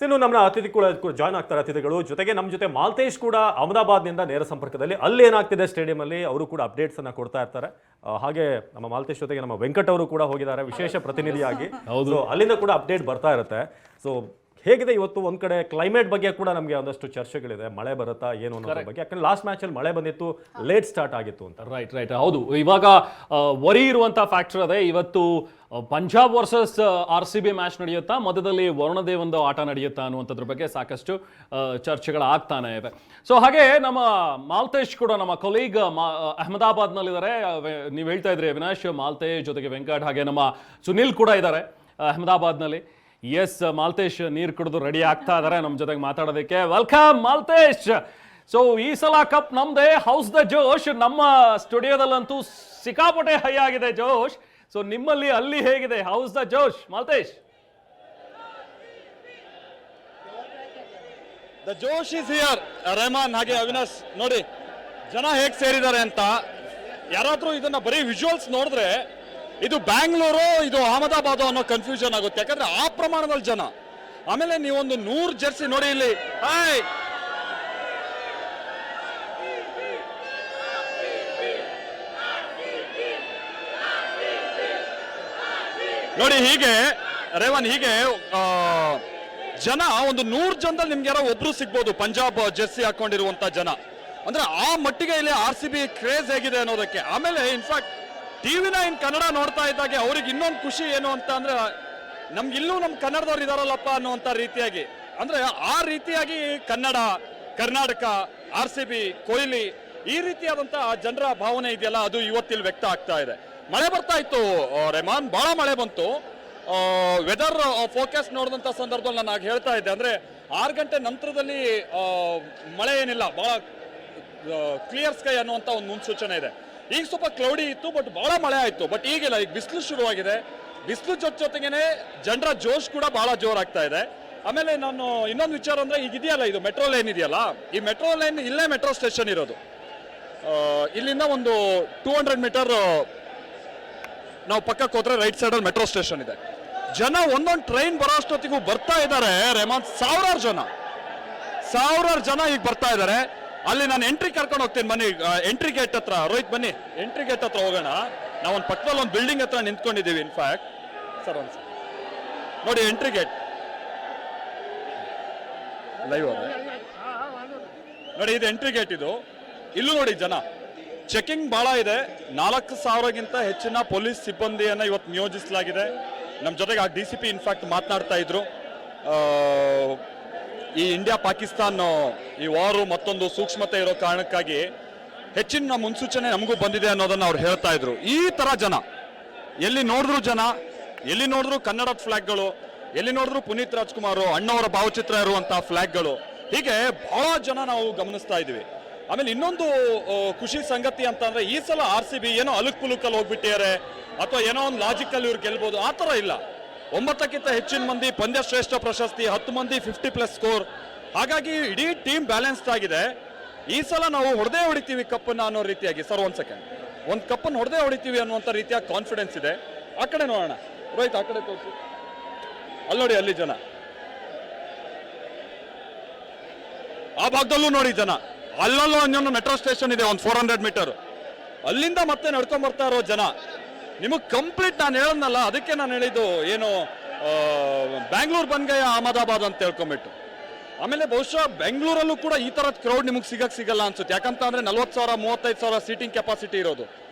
ಇನ್ನು ನಮ್ಮ ಅತಿಥಿ ಕೂಡ ಜಾಯ್ನ್ ಆಗ್ತಾರೆ ಅತಿಥಿಗಳು. ಜೊತೆಗೆ ನಮ್ಮ ಜೊತೆ ಮಾಲ್ತೇಶ್ ಕೂಡ ಅಹಮದಾಬಾದ್ನಿಂದ ನೇರ ಸಂಪರ್ಕದಲ್ಲಿ, ಅಲ್ಲಿ ಏನಾಗ್ತಿದೆ ಸ್ಟೇಡಿಯಂ ಅಲ್ಲಿ ಅವರು ಕೂಡ ಅಪ್ಡೇಟ್ಸ್ ಅನ್ನ ಕೊಡ್ತಾ ಇರ್ತಾರೆ. ಹಾಗೆ ನಮ್ಮ ಮಾಲ್ತೇಶ್ ಜೊತೆಗೆ ನಮ್ಮ ವೆಂಕಟ್ ಅವರು ಕೂಡ ಹೋಗಿದ್ದಾರೆ ವಿಶೇಷ ಪ್ರತಿನಿಧಿಯಾಗಿ. ಹೌದು, ಅಲ್ಲಿಂದ ಕೂಡ ಅಪ್ಡೇಟ್ ಬರ್ತಾ ಇರುತ್ತೆ. ಸೊ ಹೇಗಿದೆ ಇವತ್ತು? ಒಂದ್ ಕಡೆ ಕ್ಲೈಮೇಟ್ ಬಗ್ಗೆ ಕೂಡ ನಮಗೆ ಒಂದಷ್ಟು ಚರ್ಚೆಗಳಿದೆ, ಮಳೆ ಬರುತ್ತಾ ಏನು ಅನ್ನೋದ್ರ ಬಗ್ಗೆ. ಯಾಕಂದ್ರೆ ಲಾಸ್ಟ್ ಮ್ಯಾಚ್ ಅಲ್ಲಿ ಮಳೆ ಬಂದಿತ್ತು, ಲೇಟ್ ಸ್ಟಾರ್ಟ್ ಆಗಿತ್ತು ಅಂತ. ರೈಟ್ ಹೌದು. ಇವಾಗ ವರಿ ಇರುವಂತ ಫ್ಯಾಕ್ಟರ್ ಅದೇ. ಇವತ್ತು ಪಂಜಾಬ್ ವರ್ಸಸ್ RCB ಮ್ಯಾಚ್ ನಡೆಯುತ್ತಾ, ಮಧ್ಯದಲ್ಲಿ ವರುಣದೇವಂದು ಆಟ ನಡೆಯುತ್ತಾ ಅನ್ನುವಂಥದ್ರ ಬಗ್ಗೆ ಸಾಕಷ್ಟು ಚರ್ಚೆಗಳಾಗ್ತಾನೆ ಇವೆ. ಸೊ ಹಾಗೆ ನಮ್ಮ ಮಾಲ್ತೇಶ್ ಕೂಡ ನಮ್ಮ ಕೊಲೀಗ್ ಅಹಮದಾಬಾದ್ನಲ್ಲಿದ್ದಾರೆ. ನೀವು ಹೇಳ್ತಾ ಇದ್ರಿ ಅವಿನಾಶ್, ಮಾಲ್ತೇಶ್ ಜೊತೆಗೆ ವೆಂಕಟ್ ಹಾಗೆ ನಮ್ಮ ಸುನಿಲ್ ಕೂಡ ಇದ್ದಾರೆ ಅಹಮದಾಬಾದ್ನಲ್ಲಿ. ಎಸ್, ಮಾಲ್ತೇಶ್ ನೀರು ಕುಡಿದು ರೆಡಿ ಆಗ್ತಾ ಇದಾರೆ ನಮ್ಮ ಜೊತೆಗೆ ಮಾತಾಡೋದಕ್ಕೆ. ವೆಲ್ಕಮ್ ಮಾಲ್ತೇಶ್. ಸೊ ಈ ಸಲ ಕಪ್ ನಮ್ದೇ, ಹೌಸ್ ದ ಜೋಶ್. ನಮ್ಮ ಸ್ಟುಡಿಯೋದಲ್ಲಂತೂ ಸಿಕ್ಕಾಪಟ್ಟೆ ಹೈ ಆಗಿದೆ ಜೋಶ್. ಸೊ ನಿಮ್ಮಲ್ಲಿ ಅಲ್ಲಿ ಹೇಗಿದೆ? How's the josh Maltesh? The josh is here. Rehman ಹಾಗೆ ಅವಿನಾಶ್, ನೋಡಿ ಜನ ಹೇಗೆ ಸೇರಿದ್ದಾರೆ ಅಂತ. ಯಾರಾದ್ರೂ ಇದನ್ನ ಬರೀ ವಿಜುವಲ್ಸ್ ನೋಡಿದ್ರೆ ಇದು ಬ್ಯಾಂಗ್ಳೂರು, ಇದು ಅಹಮದಾಬಾದ್ ಅನ್ನೋ ಕನ್ಫ್ಯೂಷನ್ ಆಗುತ್ತೆ. ಯಾಕಂದ್ರೆ ಆ ಪ್ರಮಾಣದಲ್ಲಿ ಜನ. ಆಮೇಲೆ ನೀವೊಂದು 100 ಜೆರ್ಸಿ ನೋಡಿ ಇಲ್ಲಿ. ಹಾಯ್, ನೋಡಿ ಹೀಗೆ ರೇವನ್, ಹೀಗೆ ಜನ ಒಂದು 100 ಜನದಲ್ಲಿ ನಿಮ್ಗೆ ಯಾರೋ ಒಬ್ರು ಸಿಗ್ಬೋದು ಪಂಜಾಬ್ ಜೆರ್ಸಿ ಹಾಕೊಂಡಿರುವಂತ ಜನ. ಅಂದ್ರೆ ಆ ಮಟ್ಟಿಗೆ ಇಲ್ಲಿ RCB ಕ್ರೇಜ್ ಹೇಗಿದೆ ಅನ್ನೋದಕ್ಕೆ. ಆಮೇಲೆ ಇನ್ಫ್ಯಾಕ್ಟ್ TV9 ಕನ್ನಡ ನೋಡ್ತಾ ಇದ್ದಾಗೆ ಅವ್ರಿಗೆ ಇನ್ನೊಂದು ಖುಷಿ ಏನು ಅಂತ ಅಂದ್ರೆ, ನಮ್ಗಿಲ್ಲೂ ನಮ್ಮ ಕನ್ನಡದವ್ರು ಇದಾರಲ್ಲಪ್ಪ ಅನ್ನುವಂತ ರೀತಿಯಾಗಿ. ಅಂದ್ರೆ ಆ ರೀತಿಯಾಗಿ ಕನ್ನಡ, ಕರ್ನಾಟಕ, RCB, ಕೊಹ್ಲಿ, ಈ ರೀತಿಯಾದಂತ ಜನರ ಭಾವನೆ ಇದೆಯಲ್ಲ, ಅದು ಇವತ್ತಿಲ್ಲಿ ವ್ಯಕ್ತ ಆಗ್ತಾ ಇದೆ. ಮಳೆ ಬರ್ತಾ ಇತ್ತು ರೆಹಮಾನ್, ಬಹಳ ಮಳೆ ಬಂತು. ವೆದರ್ ಫೋರ್ಕಾಸ್ಟ್ ನೋಡಿದಂತ ಸಂದರ್ಭದಲ್ಲಿ ನಾನು ಹೇಳ್ತಾ ಇದ್ದೆ, ಅಂದ್ರೆ 6 ಗಂಟೆ ನಂತರದಲ್ಲಿ ಮಳೆ ಏನಿಲ್ಲ, ಬಹಳ ಕ್ಲಿಯರ್ ಸ್ಕೈ ಅನ್ನುವಂತ ಒಂದು ಮುನ್ಸೂಚನೆ ಇದೆ. ಈಗ ಸ್ವಲ್ಪ ಕ್ಲೌಡಿ ಇತ್ತು, ಬಟ್ ಬಹಳ ಮಳೆ ಆಯ್ತು. ಬಟ್ ಈಗಿಲ್ಲ, ಈಗ ಬಿಸಿಲು ಶುರುವಾಗಿದೆ. ಬಿಸಿಲು ಜೊತೆಗೇನೆ ಜನರ ಜೋಶ್ ಕೂಡ ಬಹಳ ಜೋರಾಗ್ತಾ ಇದೆ. ಆಮೇಲೆ ನಾನು ಇನ್ನೊಂದು ವಿಚಾರ ಅಂದ್ರೆ, ಈಗ ಇದೆಯಲ್ಲ ಇದು ಮೆಟ್ರೋ ಲೈನ್ ಇದೆಯಲ್ಲ, ಈ ಮೆಟ್ರೋ ಲೈನ್ ಇಲ್ಲೇ ಮೆಟ್ರೋ ಸ್ಟೇಷನ್ ಇರೋದು. ಇಲ್ಲಿಂದ ಒಂದು 200 ಮೀಟರ್ ನಾವು ಪಕ್ಕಕ್ಕೆ ಹೋದ್ರೆ ರೈಟ್ ಸೈಡ್ ಅಲ್ಲಿ ಮೆಟ್ರೋ ಸ್ಟೇಷನ್ ಇದೆ. ಜನ ಒಂದೊಂದು ಟ್ರೈನ್ ಬರೋ ಅಷ್ಟೊತ್ತಿಗೂ ಬರ್ತಾ ಇದ್ದಾರೆ ರೆಹಮಾನ್. ಸಾವಿರಾರು ಜನ ಈಗ ಬರ್ತಾ ಇದ್ದಾರೆ. ಅಲ್ಲಿ ನಾನು ಎಂಟ್ರಿ ಕರ್ಕೊಂಡು ಹೋಗ್ತೀನಿ, ಬನ್ನಿ ಎಂಟ್ರಿ ಗೇಟ್ ಹತ್ರ. ರೋಹಿತ್ ಬನ್ನಿ, ಎಂಟ್ರಿ ಗೇಟ್ ಹತ್ರ ಹೋಗೋಣ. ನಾವೊಂದು ಪಕ್ಕದಲ್ಲಿ ಒಂದು ಬಿಲ್ಡಿಂಗ್ ಹತ್ರ ನಿಂತ್ಕೊಂಡಿದ್ದೀವಿ. ಇನ್ಫ್ಯಾಕ್ಟ್ ಸರ್ ಒಂದು ನೋಡಿ, ಎಂಟ್ರಿ ಗೇಟ್ ಲೈವ್ ನೋಡಿ, ಇದು ಎಂಟ್ರಿ ಗೇಟ್. ಇದು ಇಲ್ಲೂ ನೋಡಿ ಜನ, ಚೆಕಿಂಗ್ ಬಹಳ ಇದೆ. 4,000ಗಿಂತ ಹೆಚ್ಚಿನ ಪೊಲೀಸ್ ಸಿಬ್ಬಂದಿಯನ್ನ ಇವತ್ತು ನಿಯೋಜಿಸಲಾಗಿದೆ. ನಮ್ಮ ಜೊತೆಗೆ ಆ DCP ಇನ್ಫ್ಯಾಕ್ಟ್ ಮಾತನಾಡ್ತಾ ಇದ್ರು. ಈ ಇಂಡಿಯಾ ಪಾಕಿಸ್ತಾನ್ ಈ ವಾರು ಮತ್ತೊಂದು ಸೂಕ್ಷ್ಮತೆ ಇರೋ ಕಾರಣಕ್ಕಾಗಿ ಹೆಚ್ಚಿನ ಮುನ್ಸೂಚನೆ ನಮಗೂ ಬಂದಿದೆ ಅನ್ನೋದನ್ನ ಅವ್ರು ಹೇಳ್ತಾ ಇದ್ರು. ಈ ತರ ಜನ ಎಲ್ಲಿ ನೋಡಿದ್ರು ಜನ, ಎಲ್ಲಿ ನೋಡಿದ್ರು ಕನ್ನಡದ ಫ್ಲಾಗ್ಗಳು, ಎಲ್ಲಿ ನೋಡಿದ್ರು ಪುನೀತ್ ರಾಜ್ಕುಮಾರ್ ಅಣ್ಣವರ ಭಾವಚಿತ್ರ ಇರುವಂತಹ ಫ್ಲಾಗ್ಗಳು, ಹೀಗೆ ಬಹಳ ಜನ ನಾವು ಗಮನಿಸ್ತಾ ಇದೀವಿ. ಆಮೇಲೆ ಇನ್ನೊಂದು ಖುಷಿ ಸಂಗತಿ ಅಂತ ಅಂದ್ರೆ, ಈ ಸಲ RCB ಏನೋ ಅಲುಕ್ ಪುಲುಕಲ್ಲಿ ಹೋಗ್ಬಿಟ್ಟಿದ್ದಾರೆ ಅಥವಾ ಏನೋ ಒಂದು ಲಾಜಿಕಲ್ಲಿ ಇವ್ರು ಗೆಲ್ಬಹುದು, ಆ ತರ ಇಲ್ಲ. 9ಕ್ಕಿಂತ ಹೆಚ್ಚಿನ ಮಂದಿ ಪಂದ್ಯ ಶ್ರೇಷ್ಠ ಪ್ರಶಸ್ತಿ, 10 ಮಂದಿ 50+ ಸ್ಕೋರ್. ಹಾಗಾಗಿ ಇಡೀ ಟೀಮ್ ಬ್ಯಾಲೆನ್ಸ್ಡ್ ಆಗಿದೆ. ಈ ಸಲ ನಾವು ಹೊಡೆದೇ ಹೊಡಿತೀವಿ ಕಪ್ಪನ್ನ ಅನ್ನೋ ರೀತಿಯಾಗಿ. ಸರ್ ಒಂದ್ ಸೆಕೆಂಡ್, ಒಂದು ಕಪ್ಪನ್ನು ಹೊಡೆದೇ ಹೊಡಿತೀವಿ ಅನ್ನುವಂಥ ರೀತಿಯ ಕಾನ್ಫಿಡೆನ್ಸ್ ಇದೆ. ಆ ಕಡೆ ನೋಡೋಣ ರೋಹಿತ್, ಆ ಕಡೆ ತೋರಿಸಿ. ಅಲ್ಲಿ ನೋಡಿ, ಅಲ್ಲಿ ಜನ, ಆ ಭಾಗದಲ್ಲೂ ನೋಡಿ ಜನ. ಅಲ್ಲಲ್ಲೂ ಇನ್ನೊಂದು ಮೆಟ್ರೋ ಸ್ಟೇಷನ್ ಇದೆ, ಒಂದು 400 ಮೀಟರ್. ಅಲ್ಲಿಂದ ಮತ್ತೆ ನಡ್ಕೊಂಡ್ ಬರ್ತಾ ಇರೋ ಜನ ನಿಮಗೆ ಕಂಪ್ಲೀಟ್, ನಾನು ಹೇಳದ್ನಲ್ಲ, ಅದಕ್ಕೆ ನಾನು ಹೇಳಿದ್ದು ಏನು ಬ್ಯಾಂಗ್ಳೂರ್ ಬಂದ್ಗಯ ಅಹಮದಾಬಾದ್ ಅಂತ ಹೇಳ್ಕೊಂಬಿಟ್ಟು. ಆಮೇಲೆ ಬಹುಶಃ ಬೆಂಗಳೂರಲ್ಲೂ ಕೂಡ ಈ ತರದ ಕ್ರೌಡ್ ನಿಮಗೆ ಸಿಗಲ್ಲ ಅನ್ಸುತ್ತೆ. ಯಾಕಂತ ಅಂದ್ರೆ 40,000 35,000 ಸೀಟಿಂಗ್ ಕೆಪಾಸಿಟಿ ಇರೋದು.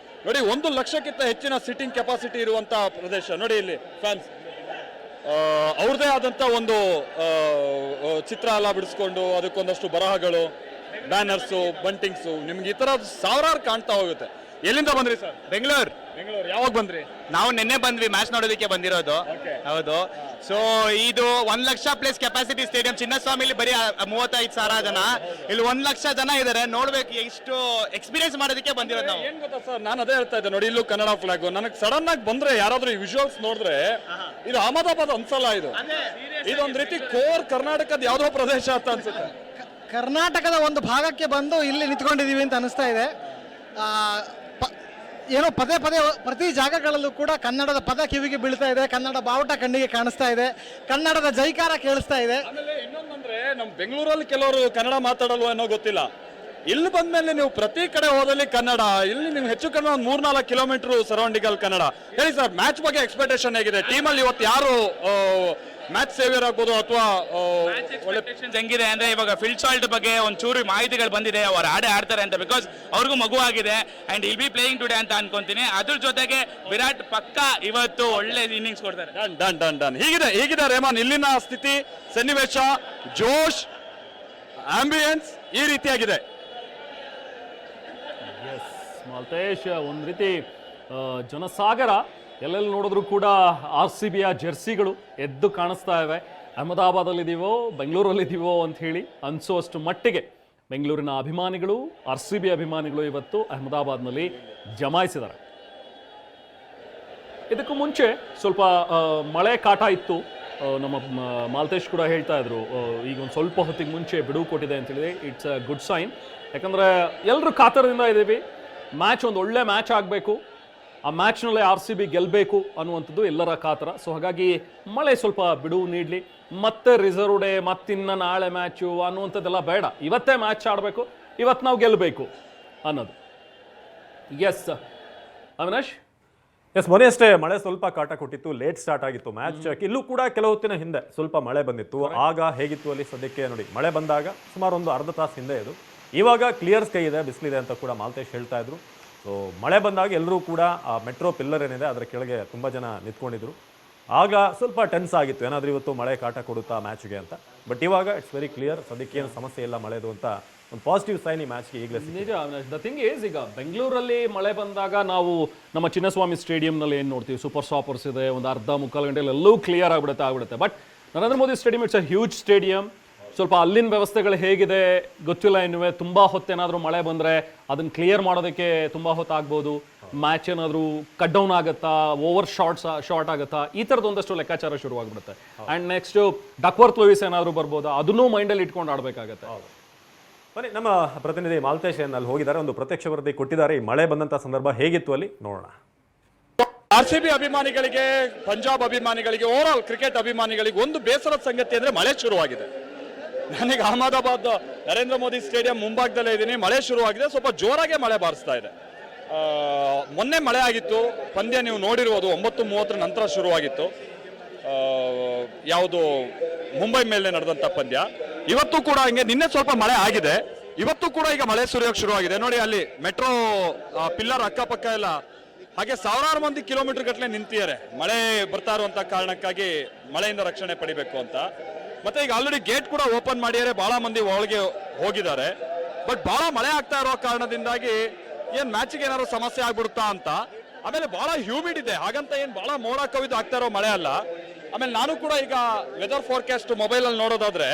ನೋಡಿ, 1 ಲಕ್ಷಕ್ಕಿಂತ ಹೆಚ್ಚಿನ ಸೀಟಿಂಗ್ ಕೆಪಾಸಿಟಿ ಇರುವಂತ ಪ್ರದೇಶ. ನೋಡಿ ಇಲ್ಲಿ ಫ್ಯಾನ್ಸ್ ಅವ್ರದೇ ಆದಂತ ಒಂದು ಚಿತ್ರ ಎಲ್ಲ ಬಿಡಿಸ್ಕೊಂಡು, ಅದಕ್ಕೊಂದಷ್ಟು ಬರಹಗಳು, ಬ್ಯಾನರ್ಸು, ಬಂಟಿಂಗ್ಸು, ನಿಮ್ಗೆ ಈ ತರ ಸಾವಿರಾರು ಕಾಣ್ತಾ ಹೋಗುತ್ತೆ. ಎಲ್ಲಿಂದ ಬಂದ್ರಿ ಸರ್? ಬೆಂಗಳೂರು. ಯಾವಾಗ ಬಂದ್ರಿ? ನಾವು ನಿನ್ನೆ ಬಂದ್ವಿ, ಮ್ಯಾಚ್ ನೋಡೋದಕ್ಕೆ ಬಂದಿರೋದು. ಹೌದು. ಸೊ ಇದು 1 ಲಕ್ಷ ಪ್ಲೇಸ್ ಕೆಪಾಸಿಟಿ ಸ್ಟೇಡಿಯಂ. ಚಿನ್ನಸ್ವಾಮಿಲಿ ಬರೀ 35,000 ಜನ, ಇಲ್ಲಿ 1 ಲಕ್ಷ ಜನ ಇದಾರೆ. ನೋಡ್ಬೇಕು, ಎಷ್ಟು ಎಕ್ಸ್ಪೀರಿಯನ್ಸ್ ಮಾಡೋದಕ್ಕೆ ಬಂದಿರೋದು ನಾವು. ಏನ್ ಗೊತ್ತಾ ಸರ್, ನಾನು ಅದೇ ಹೇಳ್ತಾ ಇದ್ದೆ ನೋಡಿ, ಇಲ್ಲೂ ಕನ್ನಡ ಫ್ಲಾಗ್. ನನಗೆ ಸಡನ್ ಆಗಿ ಬಂದ್ರೆ ಯಾರಾದ್ರೂ ಈ ವಿಜುವಲ್ಸ್ ನೋಡಿದ್ರೆ ಇದು ಅಹಮದಾಬಾದ್ ಅನ್ಸಲ್ಲ. ಇದೊಂದು ರೀತಿ ಕೋರ್ ಕರ್ನಾಟಕದ ಯಾವ್ದೋ ಪ್ರದೇಶ ಅಂತ ಅನ್ಸುತ್ತೆ. ಕರ್ನಾಟಕದ ಒಂದು ಭಾಗಕ್ಕೆ ಬಂದು ಇಲ್ಲಿ ನಿಂತ್ಕೊಂಡಿದೀವಿ ಅಂತ ಅನಿಸ್ತಾ ಇದೆ. ಏನೋ ಪದೇ ಪ್ರತಿ ಜಾಗಗಳಲ್ಲೂ ಕೂಡ ಕನ್ನಡದ ಪದ ಕಿವಿಗೆ ಬೀಳ್ತಾ ಇದೆ, ಕನ್ನಡ ಬಾವುಟ ಕಣ್ಣಿಗೆ ಕಾಣಿಸ್ತಾ ಇದೆ, ಕನ್ನಡದ ಜೈಕಾರ ಕೇಳಿಸ್ತಾ ಇದೆ. ಅಂದ್ರೆ ನಮ್ ಬೆಂಗಳೂರಲ್ಲಿ ಕೆಲವರು ಕನ್ನಡ ಮಾತಾಡಲ್ವ ಏನೋ ಗೊತ್ತಿಲ್ಲ. ಇಲ್ಲಿ ಬಂದ್ಮೇಲೆ ನೀವು ಪ್ರತಿ ಕಡೆ ಹೋದಲ್ಲಿ ಕನ್ನಡ, ಇಲ್ಲಿ ನೀವು ಹೆಚ್ಚು ಕಡಿಮೆ ಒಂದು 3-4 ಕಿಲೋಮೀಟರ್ ಸರೌಂಡಿಂಗ್ ಅಲ್ಲಿ ಕನ್ನಡ. ಹೇಳಿ ಸರ್, ಮ್ಯಾಚ್ ಬಗ್ಗೆ ಎಕ್ಸ್ಪೆಕ್ಟೇಷನ್ ಹೇಗಿದೆ? ಟೀಮಲ್ಲಿ ಇವತ್ತು ಯಾರು ಮ್ಯಾಚ್ ಸೇವಿಯರ್ ಆಗ್ಬೋದು ಅಥವಾ ಹೆಂಗಿದೆ ಅಂದ್ರೆ ಇವಾಗ ಫಿಲ್ ಸಾಲ್ಟ್ ಬಗ್ಗೆ ಒಂಚೂರು ಮಾಹಿತಿಗಳು ಬಂದಿದೆ, ಅವ್ರು ಆಡ್ತಾರೆ ಅಂತ, ಬಿಕಾಸ್ ಅವ್ರಿಗೂ ಮಗು ಆಗಿದೆ ಅಂಡ್ ಇಲ್ ಬಿ ಪ್ಲೇಯಿಂಗ್ ಟುಡೇ ಅಂತ ಅನ್ಕೊಂತೀನಿ. ಅದ್ರ ಜೊತೆಗೆ ವಿರಾಟ್ ಪಕ್ಕ ಇವತ್ತು ಒಳ್ಳೆ ಇನ್ನಿಂಗ್ಸ್ ಕೊಡ್ತಾರೆ. Done done done. ಹೀಗಿದೆ ರೇಮಾನ್ ಇಲ್ಲಿನ ಸ್ಥಿತಿ, ಸನ್ನಿವೇಶ, ಜೋಶ್, ಆಂಬಿಯನ್ಸ್ ಈ ರೀತಿಯಾಗಿದೆ. ಮಾಲ್ತೇಶ್, ಒಂದು ರೀತಿ ಜನಸಾಗರ, ಎಲ್ಲೆಲ್ಲಿ ನೋಡಿದ್ರು ಕೂಡ RCBಯ ಜೆರ್ಸಿಗಳು ಎದ್ದು ಕಾಣಿಸ್ತಾ ಇವೆ. ಅಹಮದಾಬಾದಲ್ಲಿದ್ದೀವೋ ಬೆಂಗಳೂರಲ್ಲಿದ್ದೀವೋ ಅಂತ ಹೇಳಿ ಅನಿಸೋಷ್ಟು ಮಟ್ಟಿಗೆ ಬೆಂಗಳೂರಿನ ಅಭಿಮಾನಿಗಳು, RCB ಅಭಿಮಾನಿಗಳು ಇವತ್ತು ಅಹಮದಾಬಾದ್ನಲ್ಲಿ ಜಮಾಯಿಸಿದ್ದಾರೆ. ಇದಕ್ಕೂ ಮುಂಚೆ ಸ್ವಲ್ಪ ಮಳೆ ಕಾಟ ಇತ್ತು. ನಮ್ಮ ಮಾಲ್ತೇಶ್ ಕೂಡ ಹೇಳ್ತಾ ಇದ್ರು, ಈಗ ಒಂದು ಸ್ವಲ್ಪ ಹೊತ್ತಿಗೆ ಮುಂಚೆ ಬಿಡುವು ಕೊಟ್ಟಿದೆ ಅಂತೇಳಿ. It's a good sign. ಯಾಕಂದರೆ ಎಲ್ಲರೂ ಕಾತರದಿಂದ ಇದ್ದೀವಿ. ಮ್ಯಾಚ್ ಒಂದು ಒಳ್ಳೆ ಮ್ಯಾಚ್ ಆಗಬೇಕು, ಆ ಮ್ಯಾಚ್ನಲ್ಲೇ RCB ಗೆಲ್ಲಬೇಕು ಅನ್ನುವಂಥದ್ದು ಎಲ್ಲರ ಕಾತರ. ಸೊ ಹಾಗಾಗಿ ಮಳೆ ಸ್ವಲ್ಪ ಬಿಡುವು ನೀಡಲಿ, ಮತ್ತೆ ರಿಸರ್ವ್ ಡೇ, ಮತ್ತಿನ್ನ ನಾಳೆ ಮ್ಯಾಚು ಅನ್ನುವಂಥದ್ದೆಲ್ಲ ಬೇಡ. ಇವತ್ತೇ ಮ್ಯಾಚ್ ಆಡಬೇಕು, ಇವತ್ತು ನಾವು ಗೆಲ್ಲಬೇಕು ಅನ್ನೋದು. ಎಸ್ ಅವಿನಾಶ್? ಎಸ್, ಮೊನ್ನೆಯಷ್ಟೇ ಮಳೆ ಸ್ವಲ್ಪ ಕಾಟ ಕೊಟ್ಟಿತ್ತು, ಲೇಟ್ ಸ್ಟಾರ್ಟ್ ಆಗಿತ್ತು ಮ್ಯಾಚ್. ಇಲ್ಲೂ ಕೂಡ ಕೆಲವು ಹೊತ್ತಿನ ಹಿಂದೆ ಸ್ವಲ್ಪ ಮಳೆ ಬಂದಿತ್ತು. ಆಗ ಹೇಗಿತ್ತು ಅಲ್ಲಿ? ಸದ್ಯಕ್ಕೆ ನೋಡಿ, ಮಳೆ ಬಂದಾಗ ಸುಮಾರು ಒಂದು ಅರ್ಧ ತಾಸು ಹಿಂದೆ ಇದು. ಇವಾಗ ಕ್ಲಿಯರ್ ಸ್ಕೈ ಇದೆ, ಬಿಸಿಲಿದೆ ಅಂತ ಕೂಡ ಮಾಲ್ತೇಶ್ ಹೇಳ್ತಾ ಇದ್ರು. ಸೊ ಮಳೆ ಬಂದಾಗ ಎಲ್ಲರೂ ಕೂಡ ಆ ಮೆಟ್ರೋ ಪಿಲ್ಲರ್ ಏನಿದೆ ಅದರ ಕೆಳಗೆ ತುಂಬ ಜನ ನಿಂತ್ಕೊಂಡಿದ್ರು. ಆಗ ಸ್ವಲ್ಪ ಟೆನ್ಸ್ ಆಗಿತ್ತು, ಏನಾದರೂ ಇವತ್ತು ಮಳೆ ಕಾಟ ಕೊಡುತ್ತಾ ಮ್ಯಾಚ್ಗೆ ಅಂತ. ಬಟ್ ಇವಾಗ ಇಟ್ಸ್ ವೆರಿ ಕ್ಲಿಯರ್, ಸದ್ಯಕ್ಕೆ ಏನು ಸಮಸ್ಯೆ ಇಲ್ಲ ಮಳೆದು ಅಂತ ಒಂದು ಪಾಸಿಟಿವ್ ಸೈನ್ ಈ ಮ್ಯಾಚ್ಗೆ ಈಗಲೇ ನಿಜ. ದ ಥಿಂಗ್ ಈಸ್, ಈಗ ಬೆಂಗಳೂರಲ್ಲಿ ಮಳೆ ಬಂದಾಗ ನಾವು ನಮ್ಮ ಚಿನ್ನಸ್ವಾಮಿ ಸ್ಟೇಡಿಯಂನಲ್ಲಿ ಏನು ನೋಡ್ತೀವಿ, ಸೂಪರ್ ಸ್ಟಾಪರ್ಸ್ ಇದೆ, ಒಂದು ಅರ್ಧ ಮುಕ್ಕಾಲು ಗಂಟೆಯಲ್ಲಿ ಎಲ್ಲವೂ ಕ್ಲಿಯರ್ ಆಗ್ಬಿಡುತ್ತೆ. But Narendra Modi stadium it's a huge stadium. ಸ್ವಲ್ಪ ಅಲ್ಲಿನ ವ್ಯವಸ್ಥೆಗಳು ಹೇಗಿದೆ ಗೊತ್ತಿಲ್ಲ ಇನ್ನುವೆ. ತುಂಬ ಹೊತ್ತೇನಾದರೂ ಮಳೆ ಬಂದರೆ ಅದನ್ನು ಕ್ಲಿಯರ್ ಮಾಡೋದಕ್ಕೆ ತುಂಬ ಹೊತ್ತಾಗ್ಬೋದು. ಮ್ಯಾಚ್ ಏನಾದರೂ ಕಟ್ ಡೌನ್ ಆಗುತ್ತಾ, ಓವರ್ ಶಾರ್ಟ್ ಆಗುತ್ತಾ, ಈ ಥರದ್ದು ಒಂದಷ್ಟು ಲೆಕ್ಕಾಚಾರ ಶುರುವಾಗ್ಬಿಡುತ್ತೆ. ಆ್ಯಂಡ್ ನೆಕ್ಸ್ಟು ಡಕ್ವರ್ತ್ ಲೂಯಿಸ್ ಏನಾದರೂ ಬರ್ಬೋದಾ, ಅದನ್ನೂ ಮೈಂಡಲ್ಲಿ ಇಟ್ಕೊಂಡು ಆಡಬೇಕಾಗತ್ತೆ. ಬನ್ನಿ, ನಮ್ಮ ಪ್ರತಿನಿಧಿ ಮಾಲ್ತೇಶ್ ಅಲ್ಲಿ ಹೋಗಿದ್ದಾರೆ, ಒಂದು ಪ್ರತ್ಯಕ್ಷ ವರದಿ ಕೊಟ್ಟಿದ್ದಾರೆ. ಈ ಮಳೆ ಬಂದಂಥ ಸಂದರ್ಭ ಹೇಗಿತ್ತು ಅಲ್ಲಿ ನೋಡೋಣ. RCB ಅಭಿಮಾನಿಗಳಿಗೆ, ಪಂಜಾಬ್ ಅಭಿಮಾನಿಗಳಿಗೆ, ಓವರ್ ಆಲ್ ಕ್ರಿಕೆಟ್ ಅಭಿಮಾನಿಗಳಿಗೆ ಒಂದು ಬೇಸರದ ಸಂಗತಿ ಅಂದ್ರೆ ಮಳೆ ಶುರುವಾಗಿದೆ. ನನಗೆ ಅಹಮದಾಬಾದ್ ನರೇಂದ್ರ ಮೋದಿ ಸ್ಟೇಡಿಯಂ ಮುಂಭಾಗದಲ್ಲೇ ಇದ್ದೀನಿ. ಮಳೆ ಶುರುವಾಗಿದೆ, ಸ್ವಲ್ಪ ಜೋರಾಗೆ ಮಳೆ ಬಾರಿಸ್ತಾ ಇದೆ. ಮೊನ್ನೆ ಮಳೆ ಆಗಿತ್ತು, ಪಂದ್ಯ ನೀವು ನೋಡಿರ್ಬೋದು, 9:30 ನಂತರ ಶುರುವಾಗಿತ್ತು. ಯಾವುದು ಮುಂಬೈ ಮೇಲೆ ನಡೆದಂಥ ಪಂದ್ಯ. ಇವತ್ತು ಕೂಡ ಹಿಂಗೆ, ನಿನ್ನೆ ಸ್ವಲ್ಪ ಮಳೆ ಆಗಿದೆ, ಇವತ್ತು ಕೂಡ ಈಗ ಮಳೆ ಸುರಿಯೋಕೆ ಶುರುವಾಗಿದೆ. ನೋಡಿ ಅಲ್ಲಿ ಮೆಟ್ರೋ ಪಿಲ್ಲರ್ ಅಕ್ಕಪಕ್ಕ ಎಲ್ಲ ಹಾಗೆ ಸಾವಿರಾರು ಮಂದಿ ಕಿಲೋಮೀಟರ್ ಗಟ್ಟಲೆ ನಿಂತಿದ್ದಾರೆ, ಮಳೆ ಬರ್ತಾ ಇರುವಂತ ಕಾರಣಕ್ಕಾಗಿ, ಮಳೆಯಿಂದ ರಕ್ಷಣೆ ಪಡಿಬೇಕು ಅಂತ. ಮತ್ತೆ ಈಗ ಆಲ್ರೆಡಿ ಗೇಟ್ ಕೂಡ ಓಪನ್ ಮಾಡಿದರೆ ಬಹಳ ಮಂದಿ ಒಳಗೆ ಹೋಗಿದ್ದಾರೆ. ಬಟ್ ಬಹಳ ಮಳೆ ಆಗ್ತಾ ಇರೋ ಕಾರಣದಿಂದಾಗಿ ಏನ್ ಮ್ಯಾಚಿಗೆ ಏನಾದ್ರು ಸಮಸ್ಯೆ ಆಗ್ಬಿಡುತ್ತಾ ಅಂತ. ಆಮೇಲೆ ಬಹಳ ಹ್ಯೂಮಿಡ್ ಇದೆ, ಹಾಗಂತ ಏನ್ ಬಹಳ ಮೋಡ ಕವಿದು ಆಗ್ತಾ ಇರೋ ಮಳೆ ಅಲ್ಲ. ಆಮೇಲೆ ನಾನು ಕೂಡ ಈಗ ವೆದರ್ ಫೋರ್ಕಾಸ್ಟ್ ಮೊಬೈಲ್ ಅಲ್ಲಿ ನೋಡೋದಾದ್ರೆ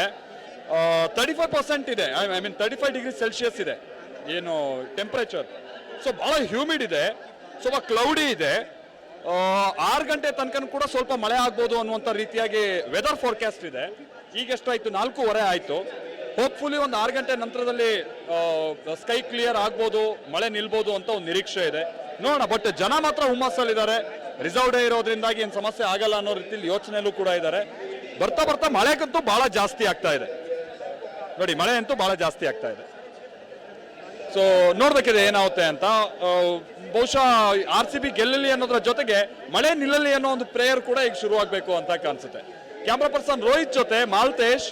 35% ಇದೆ, ಐ ಮೀನ್ 35 ಡಿಗ್ರಿ ಸೆಲ್ಸಿಯಸ್ ಇದೆ ಏನು ಟೆಂಪರೇಚರ್. ಸೊ ಬಹಳ ಹ್ಯೂಮಿಡ್ ಇದೆ, ಸ್ವಲ್ಪ ಕ್ಲೌಡಿ ಇದೆ. 6 ಗಂಟೆ ತನಕ ಕೂಡ ಸ್ವಲ್ಪ ಮಳೆ ಆಗ್ಬೋದು ಅನ್ನುವಂಥ ರೀತಿಯಾಗಿ ವೆದರ್ ಫೋರ್ಕಾಸ್ಟ್ ಇದೆ. ಈಗ ಎಷ್ಟಾಯ್ತು? 4:15 ಆಯ್ತು. ಹೋಪ್ಫುಲಿ ಒಂದು 6 ಗಂಟೆ ನಂತರದಲ್ಲಿ ಸ್ಕೈ ಕ್ಲಿಯರ್ ಆಗ್ಬೋದು, ಮಳೆ ನಿಲ್ಬೋದು ಅಂತ ಒಂದು ನಿರೀಕ್ಷೆ ಇದೆ. ನೋಡೋಣ. ಬಟ್ ಜನ ಮಾತ್ರ ಹುಮ್ಮಸ್ಸಲ್ಲಿದ್ದಾರೆ. ರಿಸರ್ವ್ ಡೇ ಇರೋದ್ರಿಂದಾಗಿ ಏನು ಸಮಸ್ಯೆ ಆಗಲ್ಲ ಅನ್ನೋ ರೀತಿಯಲ್ಲಿ ಯೋಚನೆಯಲ್ಲೂ ಕೂಡ ಇದ್ದಾರೆ. ಬರ್ತಾ ಬರ್ತಾ ಮಳೆಗಂತೂ ಬಹಳ ಜಾಸ್ತಿ ಆಗ್ತಾ ಇದೆ. ನೋಡಿ, ಮಳೆ ಅಂತೂ ಬಹಳ ಜಾಸ್ತಿ ಆಗ್ತಾ ಇದೆ. ಸೊ ನೋಡ್ಬೇಕಿದೆ ಏನಾಗುತ್ತೆ ಅಂತ. ಬಹುಶಃ RCB ಗೆಲ್ಲಲಿ ಅನ್ನೋದ್ರ ಜೊತೆಗೆ ಮಳೆ ನಿಲ್ಲಲಿ ಅನ್ನೋ ಒಂದು ಪ್ರೇಯರ್ ಕೂಡ ಈಗ ಶುರುವಾಗಬೇಕು ಅಂತ ಕಾಣಿಸುತ್ತೆ. ಕ್ಯಾಮ್ರಾ ಪರ್ಸನ್ ರೋಹಿತ್ ಜೊತೆ Maltesh,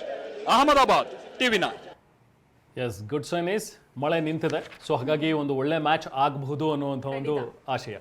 Ahmedabad, TV9. Yes, good sign is ಮಳೆ ನಿಂತಿದೆ. ಸೊ ಹಾಗಾಗಿ ಒಂದು ಒಳ್ಳೆ ಮ್ಯಾಚ್ ಆಗಬಹುದು ಅನ್ನುವಂಥ ಒಂದು ಆಶಯ.